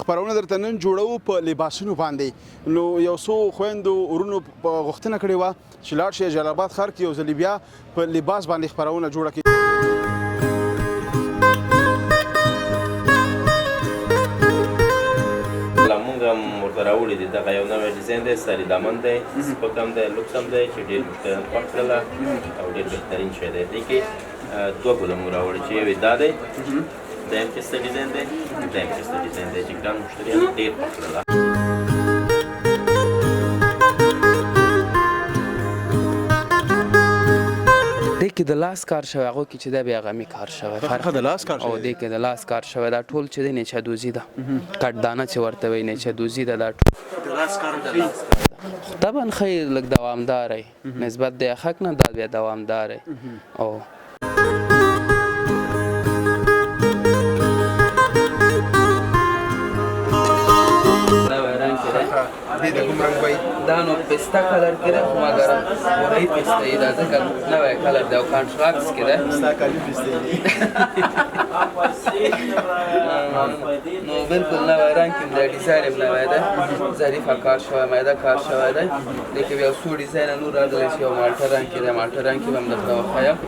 خبرونه درته نن جوړو په لباسونو باندې. نو یو څو خویندو ورونو غوښتنه کړې وه چې لاړ شي جلال آباد ښار کې یو ځلې بیا په لباس باندې خپرونه جوړه کړي. موږ هم ورته راوړي دي دغه یو نوی ډیزاین دی ساري دامن دی سپک هم دی لوکس هم دی چې ډېر مشتریان خوښ کړله او ډېر بهترین شی دی. دې کې دوه ګله مو راوړي چې یو یې دا دی دویم ښایسته ډیزاین دی دریم ښایسته ډیزاین دی چې ګران مشتریان ډېر خوښ کړله. دې کې د لاس کار شوی هغو کې چې دا بیا غمي کار شوی د لاس کار او دې کې د لاس کار شوی دا ټول چې دی نیچه دوزي ده کټ دانه چې ورته وایي نیچه دوزي ده دا ټول د لاس کار طبعا ښه لږ دوامدار نسبت د یخک نه دا بیا دوامدار او د کوم رنګ وای دا نو پستا کلر کې ده خو مګر وای پستا یې دا ځکه نوی کلر دی او کانټراکټس کې ده پستا کالي پستا نو بالکل نوی رنګ کې د ډیزاین هم نوی ده ظریفه کار شوی میده کار شوی دی دې کې بیا څو ډیزاین نور راغلی چې یو مالټه رنګ کې دی مالټه رنګ کې به هم درته وښایم.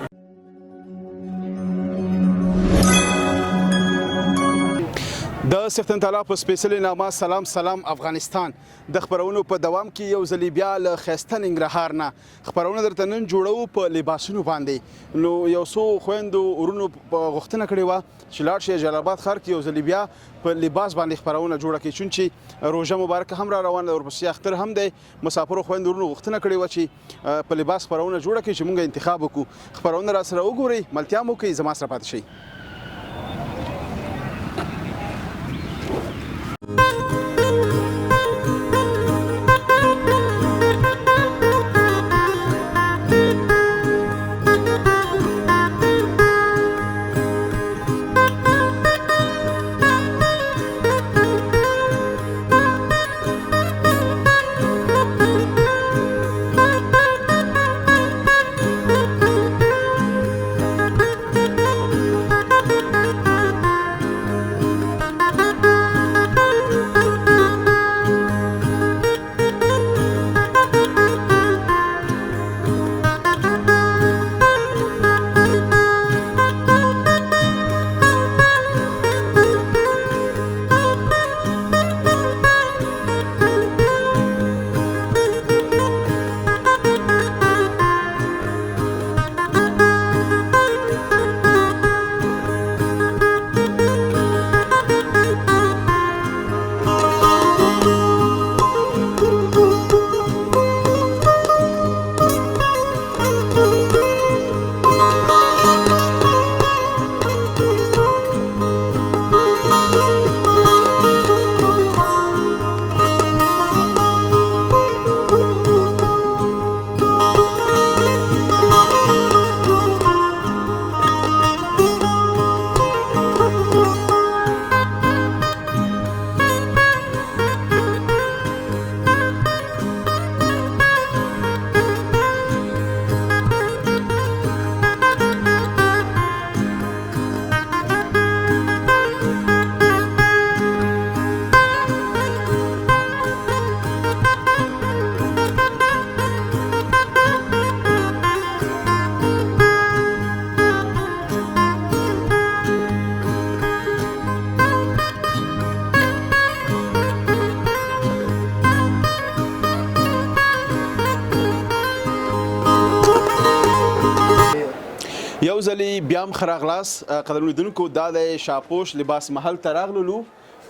د سختن تعالی په سپیشلی نامه سلام افغانستان د خبرونو په دوام کې یو ځلې بیا له ښایسته ننګرهار نه خبرونه درته نن جوړو په لباسونو باندې. نو یو څو خویندو ورونو غوښتنه کړې وه چې لاړ شي جلال آباد ښار کې یو ځلې بیا په لباس باندې خبرونه جوړه کړي چون چې روژه مبارکه هم را روانه ده ورپسې اختر هم دی. مسافرو خویندو ورونو غوښتنه کړې وه چې په لباس خبرونه جوړه کړي چې موږ انتخاب وکړو. خبرونه را سره وګورئ ملتیا مو کوئ زما سره پاتې شئ. یو ځلې بیا هم ښه راغلاست قدرمنو لیدونکو دا د شاپوش لباس محل ته راغللو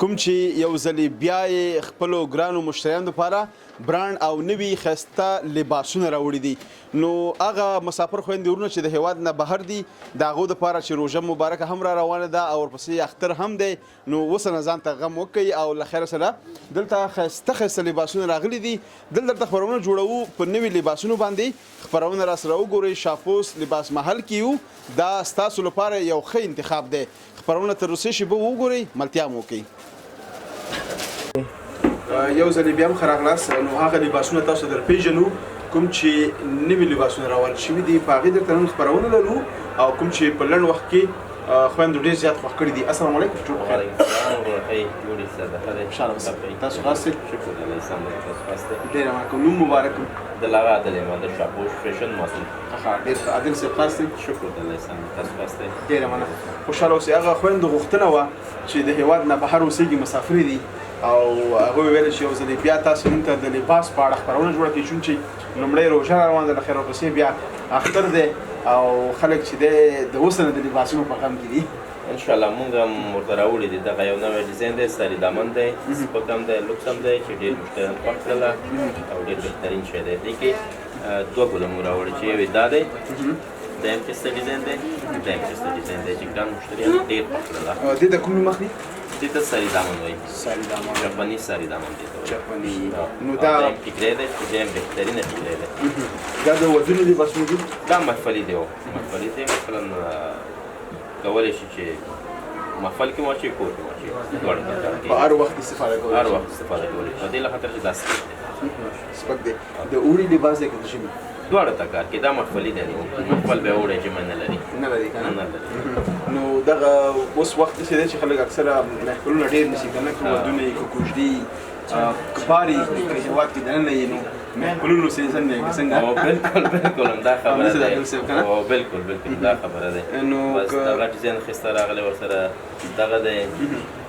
کوم چې یو ځلې بیا یې خپلو ګرانو مشتریانو لپاره برانډ او نوي ښایسته لباسونه راوړي دي. نو هغه مسافر خویندې ورونه چې د هیواد نه بهر دي د هغو دپاره چې روژه مبارکه هم را روانه ده او ورپسې اختر هم دی نو اوس نه ځان ته غم وکوئ او له خیره سره دلته ښایسته لباسونه راغلي دي. دلته درته خپرونه جوړوو په نوي لباسونو باندې خپرونه را سره وګورئ شاپوس لباس محل کې یو دا ستاسو لپاره یو ښه انتخاب دی. خپرونه تر روسیې شیبه وګورئ ملتیا مو وکړئ. یو ځلې بیا هم ښه راغلاست نو هغه لباسونه تاسو در پیژنو کوم چې نوي لباسونه راوړل شوي دي په هغې درته نن خپرونه لرو او کوم چې په لنډ وخت کې خویندو ډېر زیات خوښ کړي دي. السلام علیکم. ټول بخیر. خوښۍ جوړې صدقه دی خوشحاله اوسئ. تاسو خاص دی؟ شکر الله سم دی تاسو خاص دی ډېره مننه کوم. نوم مبارک وي. د لاغه عادل یم د شاپوش فیشن مسؤل ښه ډېر ښه. عادل صاحب خاص دی؟ شکر الله سم دی تاسو خاص دی ډېره مننه. خوشحاله اوسئ. هغه خویندو غوښتنه وه چې د هېواد نه بهر اوسېږي مسافرې دي او هغوی ویل چې یو ځلې بیا تاسو موږ ته د لباس په اړه خپرونه جوړه کړئ چون چې لومړی روژه را روانه ده له خیر ورپسې بیا اختر دی او خلک چې دی د اوس نه د لباسونو په غم کې دي. ان شاء الله موږ هم ورته راوړي دي دغه یو نوی ډیزاین دی ساري دامن دی سپک هم دی لوکس هم دی چې ډېر مشتریان خوښ کړل او ډېر بهترین شی دی دې کې دوه ګله مو راوړي چې یو یې دا دی دویم ښایسته ډیزاین دی دویم ښایسته ډیزاین دی چې ګران مشتریان ډېر خوښ کړل دې ته کوم نوم اخلي؟ دې ته ساري دامن وایي ساري دامن. جاپاني ساري دامن دې ته وایي جاپاني. نو او دا دویم ټیکری دی چې دویم بهترینه ټیکری دی دا د ودونو لباسونه دي؟ دا محفلي دی محفلي دی مثلا کولی شي چې محفل کې واچي کور کې واچي دواړه په هر وخت استفاده کولی هر وخت استفاده کولی په دې له خاطر چې دا سپک دی سپک دی. د اوړي لباس دی که د ژمي؟ دواړه ته کار کې دا محفلي دی محفل به اوړی ژمی نه لري نه لري که نه نه؟ لري نو دغه اوس وخت داسې دی چې خلک اکثره محفلونه ډېر نیسي که نه که ودونه یي که کوژدې که بار یي که هېواد کې دننه یي نو محفلونو سیزن دی که څنګه؟ او بالکل بالکل همدا خبره همداسې ده عادل صاحب که نه؟ او بالکل بالکل دا خبره ده نو بس که دغه ډیزاین ښایسته راغلی ورسره دغه دی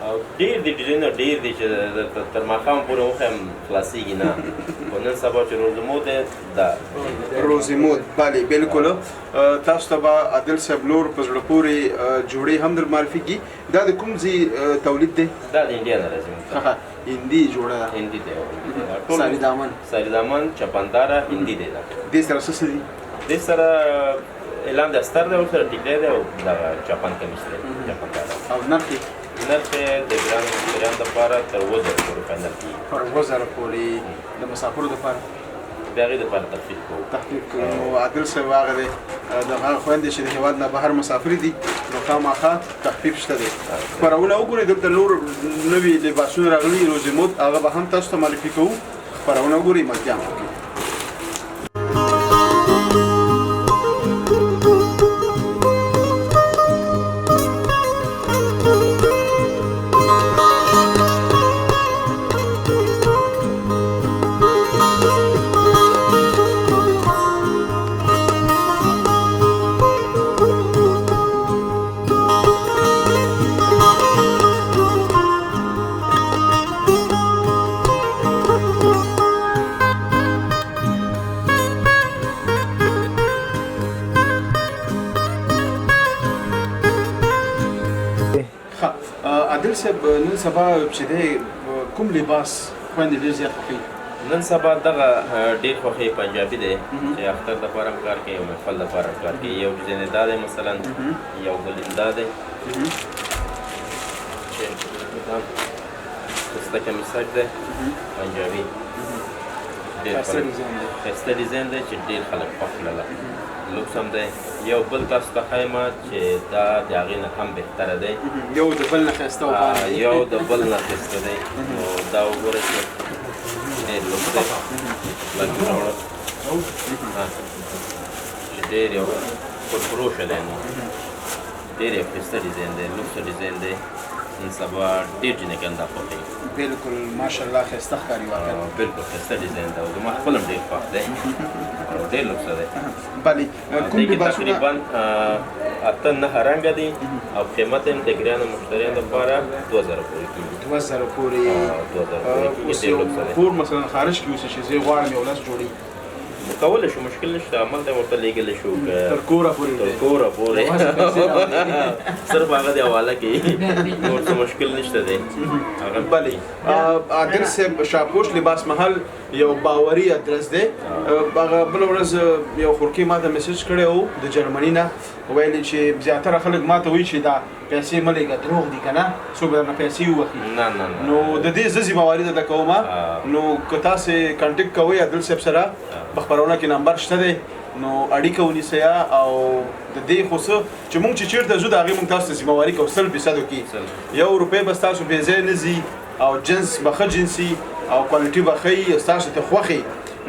او ډېر دي ډیزاینونه ډېر دي چې تر ماښام پورې وښیم خلاصېږي نه خو نن سبا چې روزمو دی دا روزمود بله بالکل. تاسو ته به عادل صاحب لور په زړه پورې جوړې هم در معرفي کړي. دا د کوم ځای تولید دی؟ دا د انډیا نه راځي موږ ته. ښه هندي جوړه ده. هندي دی ساري دامن. ساري دامن چپنداره هندي دی دا دې سره څه څه دي؟ دې سره اعلان د استر دی ورسره ټیکری دی او دغه چپن کمیس دی چپنداره او نرخ یې نرخ یې د ګرانو مشتریانو دپاره تر 2000 پورې فاینل کېږي پر 2000 پورې د مسافرو دپاره د هغې دپاره تخفیف کوو تحقیق کوي. نو عادل صاحب هغه دی د هغه خویندې چې د هېواد نه بهر مسافرې دي نو خامخا تخفیف شته دی. خپرونه وګورئ دلته نور نوي لباسونه راغلي روزمود هغه به هم تاسو ته معرفي کوو. خپرونه وګورئ ملتیا مو وکړئ. عادل صاحب نن سبا چې دی کوم لباس خویندې ډېر زیات خوښوي؟ نن سبا دغه ډېر خوښوي پنجابي دی چې اختر دپاره هم کار کوي او محفل دپاره هم کار کوي. یو ډیزاین یې دا دی مثلا یو بل یې دا دی چې ښایسته کمیسک دی پنجابي ښایسته ډیزاین دی چې ډېر خلک خوښ کړله لوکس هم دی. یو بل تاسو ته ښایم چې دا د هغې نه هم بهتره دی یو د بل نه ښایسته یو د بل نه ښایسته دی نو دا وګورئ چې ډېر لوکس دی لږ مې راوړه چې ډېر یو پرفروشه دی نو ډېر یو ښایسته ډیزاین دی لوکس ډیزاین دی نن سبا ډېر جنکان دا خوښوي بالکل ماشاءالله ښایسته ښکاري واقعا بالکل ښایسته ډیزاین دی او زما خپل هم ډېر خوښ دی او ډېر لوکسه دی بلې کوم دې کې لباسونه تقریبا اته نهه رنګه دي او قیمت یې د ګرانو مشتریانو لپاره 2000 پورې کېږي 2000 پورې 2000 پورې کېږي ډېر لوکسه دی کور مثلا خارج کې اوسې چې زه غواړم یو لاس جوړي کولی شو مشکل نشته عمل ته ورته لیږلی شو تر کوره پورې تر کوره پورې صرف هغه د حواله کوي نور څه مشکل نشته دی هغه بلې عادل صاحب شاپوش لباس محل یو باوري ادرس دی. هغه بله ورځ یو خورکي ما ته میسج کړی و د جرمني نه ویل چې زیاتره خلک ما ته وایي چې دا پیسې مه لېږه دروغ دي که نه څوک به درنه پیسې ووهي نه نه نو د دې زه ذمهواري درته کوم نو که تاسې کنټیکټ کوئ عادل صاحب سره په خپرونه کې نمبر شته دی نو اړیکه ونیسئ او د دې خو څه چې موږ چې چېرته ځو د هغې موږ تاسو ته ذمهواري کوو 100% کې 1 روپۍ به ستاسو بې ځای نه ځي او جنس به ښه جنسي او کوالټي به ښه وي ستاسو ته خوښ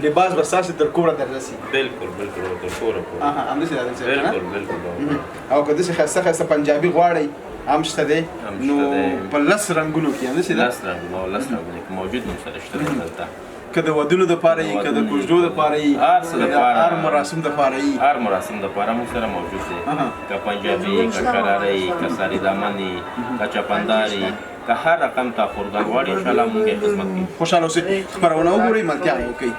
لباس به ستاسې تر کوره دررسي. بالکل تر کوره پورې. همداسې ده صاحب نه؟ بالکل. او که داسې ښایسته پنجابي غواړئ هم شته دی نو په 10 رنګونو کې همداسې ده؟ 10 رنګونه کې موجود هم سره شته دلته. که د ودونو دپاره یي که د کوژدو دپاره یي هر څه دپاره هر مراسم دپاره یي هر مراسم دپاره موږ سره موجود دی. که پنجابي که شراره یي که ساري دامن یي که چپندار یي که هر رقم تا خورګل غواړي انشاءالله موږ یې خدمت کوو. خوشحاله اوسئ خپرونه وګورئ ملتیا یې وکړئ.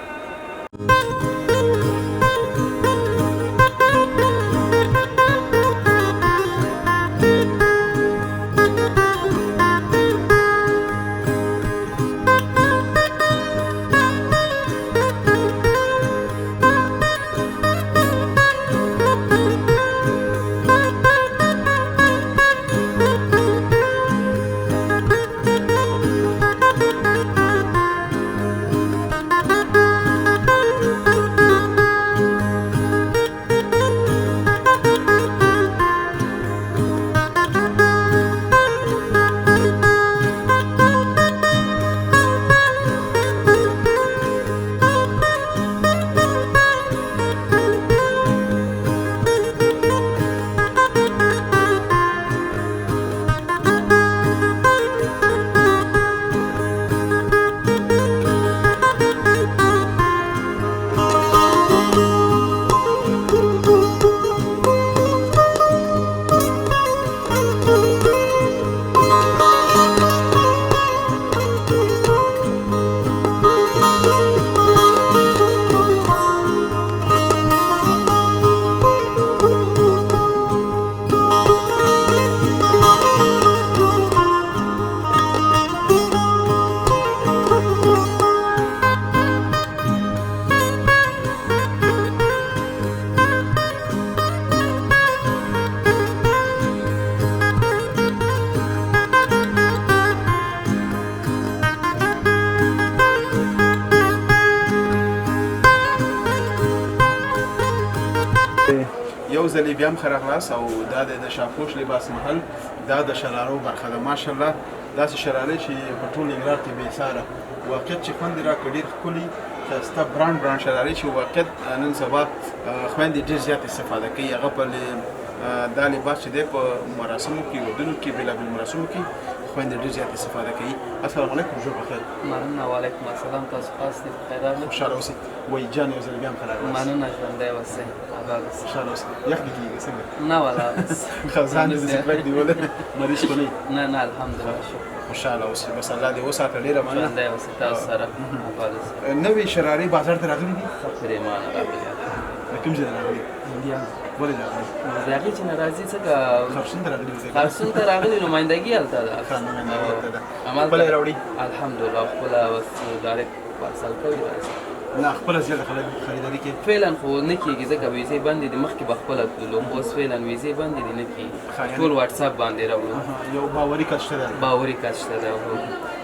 یو ځلې بیا هم ښه راغلاست او دا د شاپوش لباس محل دا د شرارو برخه ده. ماشاءالله داسې شرارې چې په ټول ننګرهار کې بېساره واقعیت چې خوند یې راکړ ډېر ښکلي ښایسته برانډ شرارې چې واقعیت نن سبا خویندې ډېر زیات استفاده کوي. هغه په دا لباس چې دی په مراسمو کې ودونو کې بېلابېل مراسمو کې خویندې ډېر زیات استفاده کوي. السلام علیکم ژوند بخیر. مننه. وعلیکم السلام. تاسو خاص دې بخیر راغلئ. خوشحاله اوسئ. وایي جان یو ځل بیا هم ښه راغلاست. مننه ژوندی اوسئ. آباد اوسئ. خوشحاله اوسئ. یخ دې کېږي څنګه؟ نه والله بس ښه ځان دې داسې کلک نیولی مریض خو نه یې؟ نه الحمدلله شکر. خوشحاله اوسئ. بس الله دې وساته. ډېره مننه. ژوندی اوسئ. تاسو سره آباد اوسئ. نوې شرارې بازار ته راغلي دي؟ پرېمانه راغلي. د کوم ځای نه راغلي؟ انډیا. ولې راغلي؟ د هغې چې ناراضي څنګه خرسون ته راغلي دي؟ خرسون ته راغلي نمایندګي هلته ده. نمایندګي هلته ده. همالته خپله یې راوړي؟ الحمدلله خپله بس ډایرکټ پارسل کوي راځي. نه خپله زیاته خلک خریداري کوي؟ فعلا خو نه کېږي ځکه ویزې بندې دي. مخکې به خپله تللو خو اوس فعلا ویزې بندې دي نه کېږي. ټول واتساپ باندې راوړو. یو باوري کس شته دی؟ باوري کس شته دی.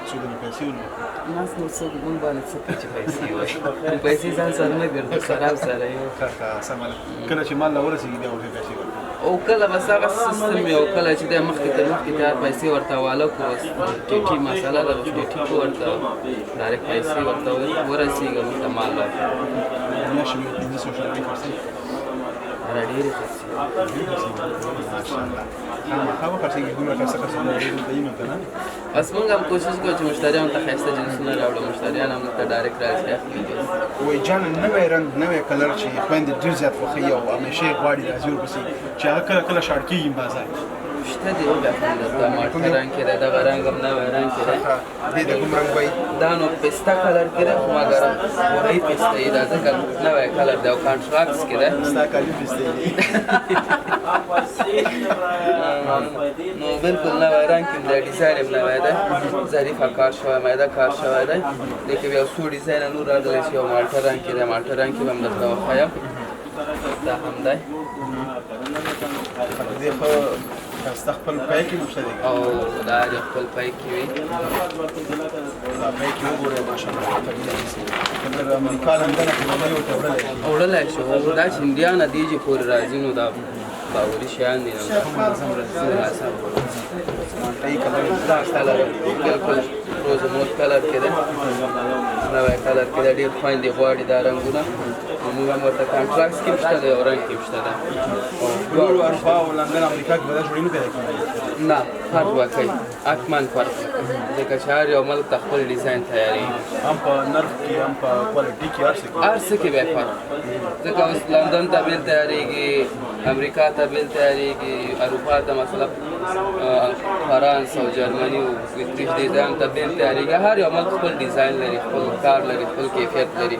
څوک دې پیسې ولري؟ ناس نو څوک مونږ باندې څه کوي چې پیسې وایي. پیسې ځان سره نه ګرځو خراب سره یو. ښه سمه ده. کله چې مال راورسېږي بیا ورته پیسې ورکړي. او کله بس هغه سیستم وي او کله چې دی مخکې تر مخکې تیار پیسې ورته حواله کړو. ټیټي مسله ده ټیټي کو ورته ډایرکټ پیسې ورته ورسېږي موږ ته مال راکړي. میاشتې مې 1500 شرارې خرڅوي. هغه ډېرې خرڅوي. ماشاءالله. خامخا به خرڅېږي. دومره ښایسته کسونه ډېر دایي نو که نه؟ بس موږ هم کوشش کوو چې مشتریانو ته ښایسته جنسونه راوړو. مشتریان هم دلته ډایرکټ راځي اخلي. وایي جان نوی رنګ نوی کلر چې خویندې ډېر زیات خوښوي او همیشه یې غواړي راځي ورپسې چې هغه کله کله شاړ کېږي بازار. شته دی د ماټر رنګ کې دی. دغه رنګ هم نوی رنګ کې دی. دې د کوم رنګ وایي؟ دا نو پسته کلر کې دی خو مګر وری پسته یې ده ځکه نوی کلر دی او کانټراکټس کې دی. ستا کالي پسته دي. نو بالکل نوی رنګ کې دی. ډیزاین هم نوی دی. ظریفه کار شوی مایده کار شوی دی. دې کې بیا څو ډیزاین نور راغلی چې یو مالټر رنګ کې دی. مالټر رنګ کې به هم درته وښایم. دا هم دی. دې خو ښایسته خپل پای کې نقشه دی. او دا د خپل پای کې وي. دا پای کې وګورئ ماشاءالله. اگر امریکا لندن کې باندې ورته وړلی شو. دا چې انډیا نه دیجې پورې راځي نو دا باوري شیان دي. منظم راځي. دا کلر بالکل روز مود کلر کې ده نوی کلر کې ده ډېر خوندې غواړي دا رنګونه موږ هم ورته کانټراکس کې شته دی او رنګ کې شته ده نورو اروپا او لندن امریکا کې به دا جوړې نه پیدا کېږي نه فرق به کوي حتما فرق ځکه چې هر یو ملک ته خپل ډیزاین تیارېږي هم په نرخ کې هم په کوالټي کې هر څه کې هر څه کې به فرق ځکه اوس لندن ته بیل تیارېږي امریکا ته بیل تیارېږي اروپا ته مثلا فرانس او جرمني او اتریش دې ځان ته بیل تیارېږي هر یو ملک خپل ډیزاین لري خپل کار لري خپل کیفیت لري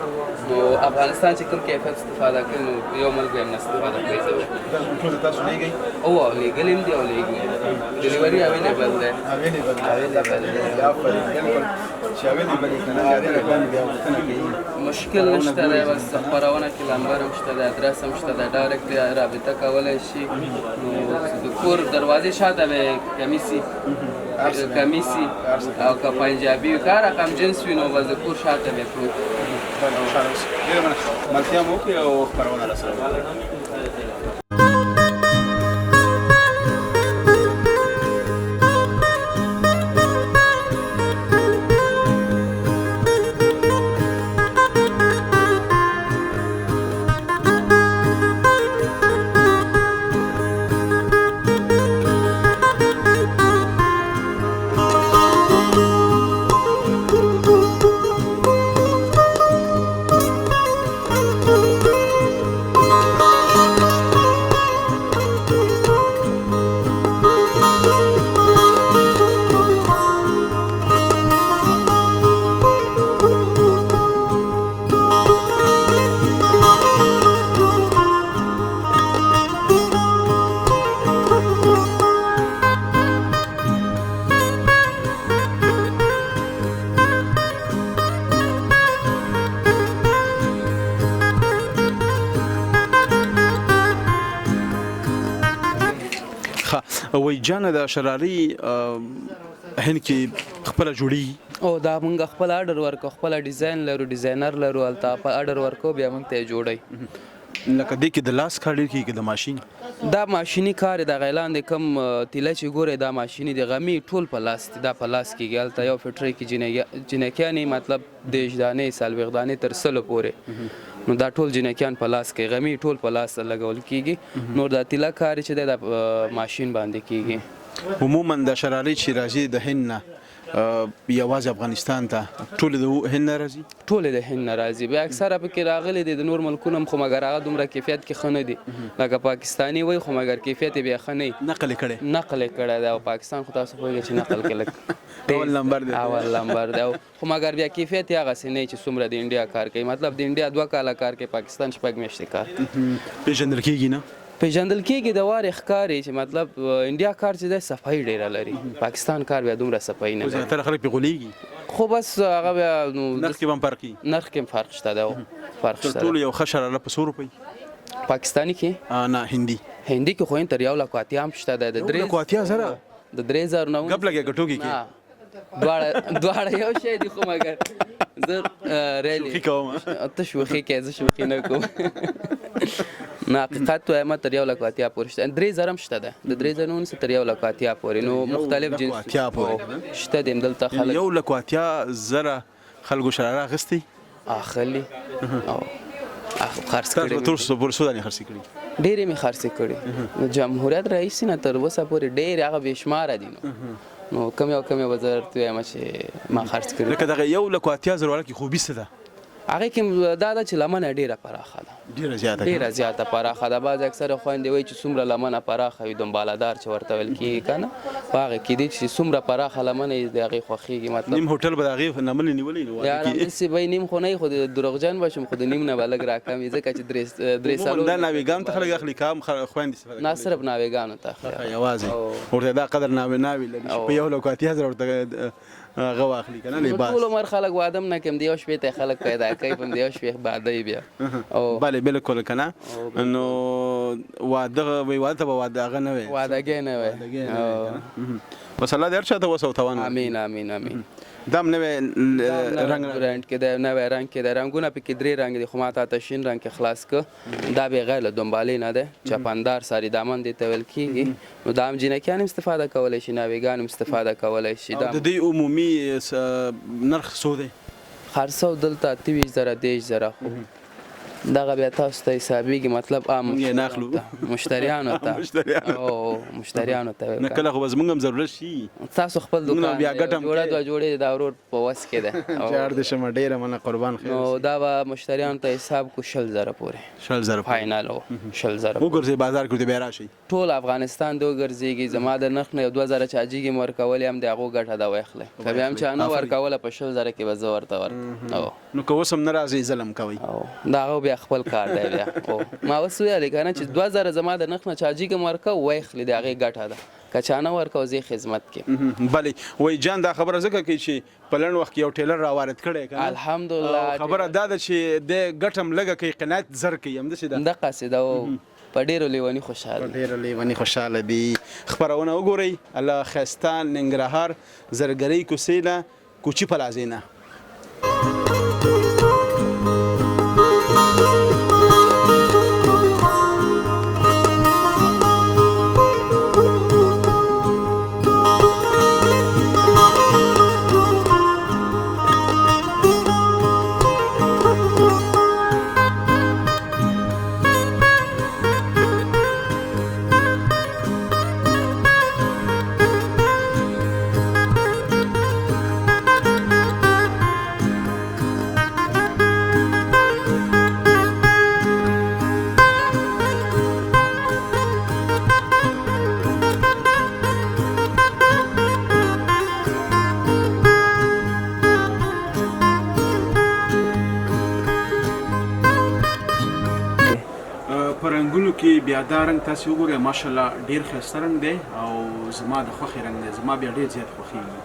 نو افغانستان چې کوم کیفیت استفاده کوي نو یو ملک هم نه استفاده کوي دا ټول تاسو لېږئ او لېګل هم دی او لېګل ډیلیوري اویلیبل دی اویلیبل یا فرق بالکل چې اویلیبل یې کنه بیا وختونه کوي مشکل نشته دی بس خپرونه کې نمبر هم شته دی ادرس هم شته دی ډایرکټ رابطه کولی شي نو د کور دروازې شاته به کمیسي او که پنجابي وي که هر رقم جنس وي نو بس د کور شاته به پروت ډېره مننه ملتیا مو وکړئ او خپرونه راسره وکړئ وای جان د شراري هند کې خپل جوړي او دا مونږ خپل آرډر ورکو خپل ډیزاین لرو ډیزاینر لرو الته په آرډر ورکو بیا مونږ ته جوړي لکه دې کې د لاس کار ډېر کېږي د ماشین دا ماشینی کار د غیلان د کم تیله چې ګوره دا ماشینی د غمی ټول په لاس دا په لاس کېږي الته یو فټری کې جنکیانې مطلب دیشدانې سالوغدانې تر سلو پورې نو دا ټول جنکیان په لاس کې غمی ټول په لاس لګول کېږي نور دا تیله کار چې د ماشین باندې کېږي عموما د شراري چې راځي د هند نه یوازې افغانستان ته ټول د هند نه راځي ټول د هند نه راځي بیا اکثره پکې راغلي دي د نور ملکونو خو مګر هغه دومره کیفیت کې ښه نه دي لکه پاکستاني وای خو مګر کیفیت یې بیا ښه نه وي نقل یې کړی دی او پاکستان خو تاسو پوهېږئ چې نقل کې لږ اول نمبر دی خو مګر بیا کیفیت یې هغسې نه چې څومره د انډیا کار کوي مطلب د انډیا 2 کاله کار کوي پاکستان 6 میاشتې کار پېژندل کېږي نه پیژندل کېږي د وار ښکاري چې مطلب انډیا کار چې دی صفایي ډېره لري پاکستان کار بیا دومره صفایي نه لري زیاتره خلک پرې غولېږي خو بس هغه بیا نرخ کې هم فرق نرخ کې فرق شته دی فرق تر شته ټولو یو ښه شراره په 100 روپۍ پاکستاني کې نه هندي کې خو تر 1,80,000 هم شته دی د 1,80,000 د 3,000 نه ګپ لګیا ګټوګي کې دواړه یو شی دي خو مګر زه ریلی شوخي کوم ته شوخي کې زه شوخي نه کوم نه حقیقت وایم تر 1,80,000 پورې شته 3,000 هم شته ده د 3,000 نه تر 1,80,000 پورې نو مختلف جنس شته دي دلته خلک 1,80,000 خلکو شراره اخیستي اخلي او خرڅ کړي تر څو پورې سوداني خرڅ کړي ډېرې مې خرڅ کړي جمهوریت رئیس نه تر اوسه پورې ډېر هغه بې شماره دي نو کم یو وزارت وایم چې ما خرڅ کړي لکه دغه 1,80,000 والا کې خوبي څه ده هغه کې دا چې لمنه ډیره پراخه ده ډیره زیاته پراخه ده بعض اکثره خويندې وایي چې څومره لمنه پراخه وي دنبالدار چې ورته ویل کېږي کنه هغه کې دي چې څومره پراخه لمنه د هغه خوخيږي مطلب نیم هوټل به هغه نمل نیولې نو یار هیڅ به نیم خو نه خو دروغجن بشم خو نیم نه بلګ راکم ځکه چې درې سالو دا ناویګان ته خلک اخلي کام خويندې استفاده نه صرف ناویګانو ته اخلي یوازې ورته دا قدر ناوي لري په 1,80,000 ورته غو اخلي کنه لباس ټول عمر خلک وادم نه کوم دی او شپې ته خلک پیدا کوي په دی او شپې بعدای بیا او bale بالکل کنه نو واده وی واده ته به واده هغه نه وي وادګې نه وي. بس الله دې هر چاته وسو توان امین امین امین. دام نه رنگ رنگ کې د نوې رنگ کې د رنگونه په کې 3 رنگ دي خو ما ته شین رنگ کې خلاص ک دا به غیر له دنبالې نه ده چپاندار ساری دامن دي ته ویل کیږي نو دام جنکیان استفاده کولای شي ناویګان استفاده کولای شي. د دې عمومي نرخ سو دی خرڅو دلته 23,000 10,000 خو دغه بیا تاسو ته حسابېږي مطلب عام یې ناخلو مشتریانو ته او مشتریانو ته نه کله خو بس موږ هم ضرورت شي تاسو خپل دکان بیا ګټم جوړه دوه جوړې دا ورور په وس کې ده جار د شمه ډیره منه قربان خیر نو دا به مشتریانو ته حساب کو 60,000 پورې 60,000 فاینل او 60,000 وګورځي بازار کې بیا راشي ټول افغانستان دوه ګرځيږي زما د نخ نه 2000 چاجيږي مرکول هم دغه ګټه دا وخله کبه هم چانه ورکول په 60,000 کې به زور تا ور او نو کوسم ناراضي ظلم کوي او دا بیا خپل کار دی بیا او ما وسوي لیکنه چې 2000 زما د نخ نه چاجيږي مرکه وخله دغه ګټه ده کچانه ورکو زی خدمت کې بله وای جان دا خبره زکه کې چې په لړن وخت یو ټیلر را وارد کړي کنه الحمدلله خبره دا ده چې د ګټم لګه کې قناعت زر کوي هم د قصیده او په ډیرو لیونی خوشاله ډیرو لیونی خوشاله دي خبرونه وګورئ الله خستان ننګرهار زرګری کوسیله کوچی پلازینا پرنګونو کې بیا دا رنګ تاسو وګورئ ماشاءالله ډیر ښایسته رنګ دی او زما د خوښې رنګ دی زما بیا ډیر زیات خوښیږي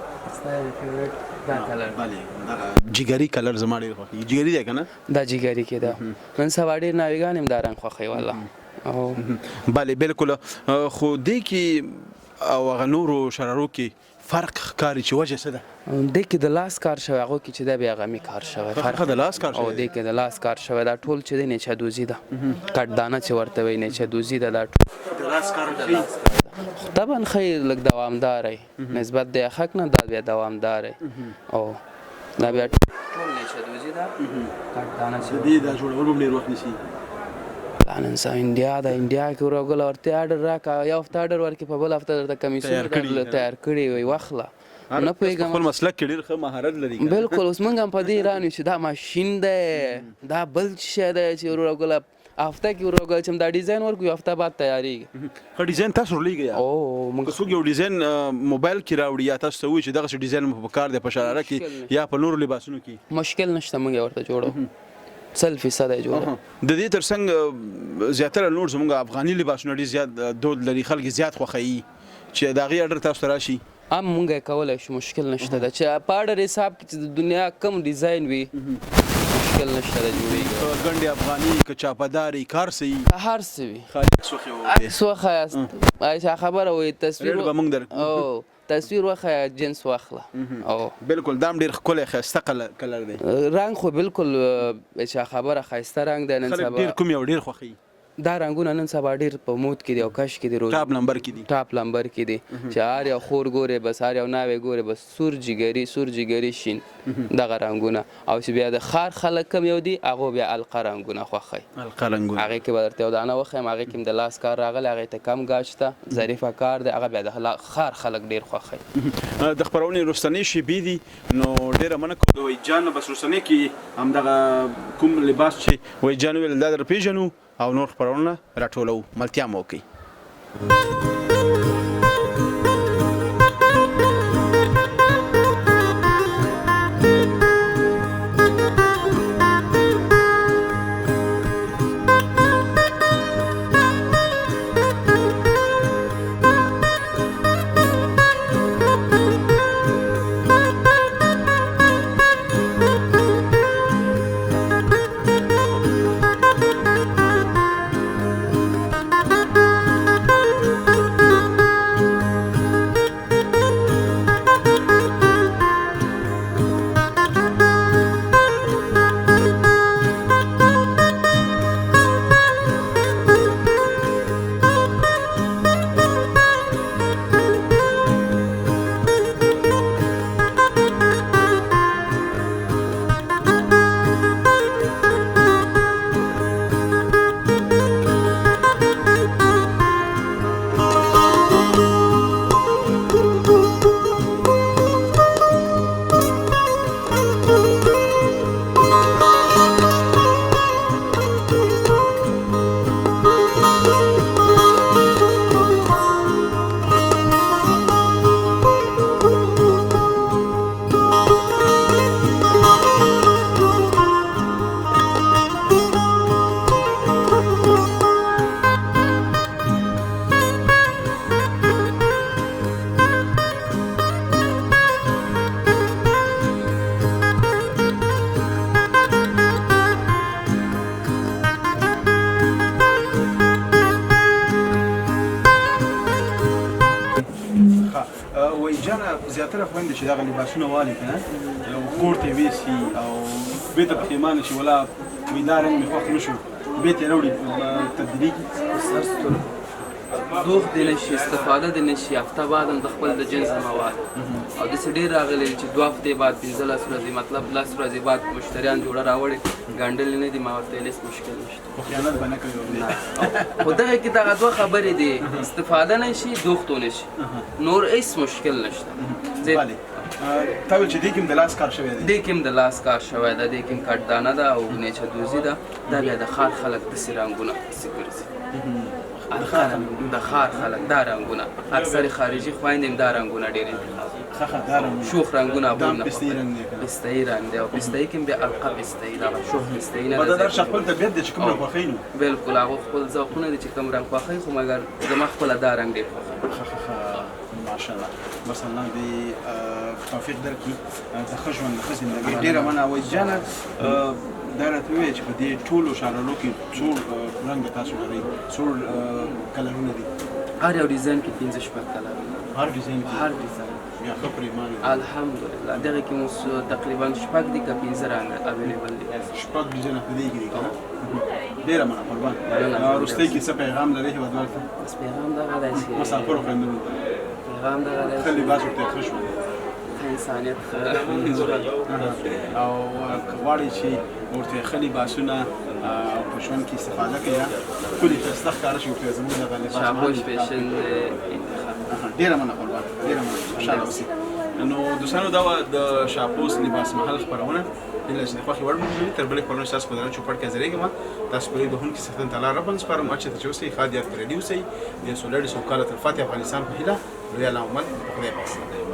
دا کلر بله دغه جګري کلر زما ډیر خوښیږي جګري دی که نه دا جګري کې ده نن سبا ډېر ناویګان هم دا رنګ خوښوي والله او بله بالکل خو دې کې او هغه نورو شرارو کې فرق ښکاري چې وجه څه ده دې کې د لاس کار شوی هغو کې چې دا بیا غمي کار شوی فرق د لاس کار او شوی دې کې د لاس کار شوی دا ټول چې دی نیچه دوزي ده کټ دانه چې ورته وایي نیچه دوزي ده دا ټول د لاس کار کوي طبعا خیر لږ دوامدار نسبت د حق نه دا بیا دوامدار او دا بیا ټول نیچه دوزي ده کټ دانه چې دې دا جوړول هم ډېر وخت نیسي نن سا انډیا کې ورغله ورته آرډر راکا یو هفته آرډر ورکې په بل هفته درته کمیسیون تیار کړی وي واخله نه پوهېږم خپل مسلک کې ډېر ښه مهارت لري بالکل اوس موږ هم په دې رانیو چې دا ماشین دی دا بل شی دی چې ورغله هفته کې ورغله چې دا ډیزاین ورکو یو هفته بعد تیاریږي ښه ډیزاین تاسو ورلیږئ او که څوک یو ډیزاین موبایل کې راوړي یا تاسو ته وایي چې دغسې ډیزاین مو په کار دی په شراره کې یا په نورو لباسونو کې مشکل نشته موږ ورته جوړو 100% جوړه د دې ترڅنګ زیاتره نور زموږ افغاني لباسونه ډېر زیات دود لري خلک زیات خوښوي چې د هغې اډر تاسو ته راشي هم مونږ کولای شو مشکل نشته ده چې په اډر حساب کې چې د دنیا کم ډیزاین وي مشکل نشته ده جوړېږي ګنډې افغاني که چاپداري کار سي هر څه وي خالق سوخې وي سوخه یاست خبره وي تصویر ریټ به موږ درکو او تصویر واخه جنس واخله او بالکل دام ډیر ښکلی ښایسته کلر دی رنګ خو بالکل چې خبره ښایسته رنګ دی نن خلک سبا ډیر کوم یو ډیر خوښوي دا رنګونه نن سبا ډیر په مود کې دي او کش کې دي روز ټاپ نمبر کې دي ټاپ نمبر کې دي چې هر یو خور ګوره بس هر یو ناوې ګوره بس سور جګري شین دغه رنګونه او چې بیا د خار خلک کم یو دي هغه بیا القه رنګونه خوښوي القه رنګونه هغې کې به درته یو دانه وښیم هغې کې د لاس کار راغلی هغې ته کم ګاج ته ظریفه کار دی هغه بیا د خار خلک ډېر خوښوي د خپرونې وروستنۍ شیبې دي نو ډېره مننه کوم د وای جان بس وروستنۍ کې همدغه کوم لباس چې وای جان ویل دا در پېژنو او نور خپرونه راټولو ملتیا مو وکړئ زیاتره خویندې چې دغه لباسونه والي که نه یو کور ته یې ویسي او بېرته پښیمانه شي ولا وایي دا رنګ مې خوښ نه شو بېرته یې راوړي تبدیلېږي دوخ دې نشي استفاده دې نشي هفته بعد هم د خپل د جنس مواد او داسې ډېر راغلي چې 2 هفتې بعد 15 ورځې مطلب 10 ورځې بعد مشتریان جوړه راوړي ګنډلې نه دي ما ورته ویل هېڅ مشکل نشته خو خیانت به نه کوي خو دغه کې دغه 2 خبرې دي استفاده نشي دوخت نشي نور هېڅ مشکل نشته بله تا ویل چې دې کې هم د لاس کار شوی دی دې کې هم د لاس کار شوی ده دې کې هم کټدانه ده او نیچه دوزي ده دا بیا د ښار خلک داسې رنګونه پسې ګرځي د ښار خلک دا رنګونه اکثر خارجي خویندې هم دا رنګونه ډېر انتخاب شوخ رنګونه پسته‌ایي رنګ دی پسته‌ایي رنګ دی او پسته‌ایي کې هم بیا القه پسته‌ایي دغه شوخ پسته‌ایي نه ده دا خپل طبیعت دی چې کوم رنګ خوښوي نو بلکل هغه خپل ذوقونه دي چې کوم رنګ خوښوي خو مګر زما خپله دا رنګ ډېر خوښوي ماشاءالله بس الله دې توفیق درکړي د ښه ژوند د ښه زندګۍ ډېره مننه وایي جانه دا راته ووایه چې په دې ټولو شرالو کې څو رنګه تاسو لرئ څو کلرونه دي هر یو ډیزاین کې 15 شپږ کلرونه هر ډیزاین هر ډیزاین بیا ښه پرېمانه الحمدلله دغه کې اوس تقریبا شپږ دي که 15 رنګه اویلیبل دي شپږ ډیزاینه په دې کې دي که نه ډېره مننه قربان وروستۍ کې څه پیغام لرئ هېوادوالو ته بس پیغام دغه دی چې مسافرو خویندو پیغام دغه دی ښه لباس ورته ښه ژوند انسانیت او غواړي چې ورته ښه لباسونه په ژوند کې استفاده کوي ښکلي ښایسته ښکاره شي ورته زموږ دغه لباس شابوش فیشن ډېره مننه قربان ډېره مننه خوشحاله اوسئ نو دوستانو دا وه د شاپوس لباس محل خپرونه هیله چې د خوښې وړ مو تر بلې خپرونې ستاسو په درنه چوپړ کې حاضرېږم تاسو پرې بهونکي څښتن تعالی رب سپارم هر چېرته چې اوسئ ښاد یاد په ریډي اوسئ د سولړ سوکاله تلفاتې افغانستان په هیله لوی الله عمل په خدای پاک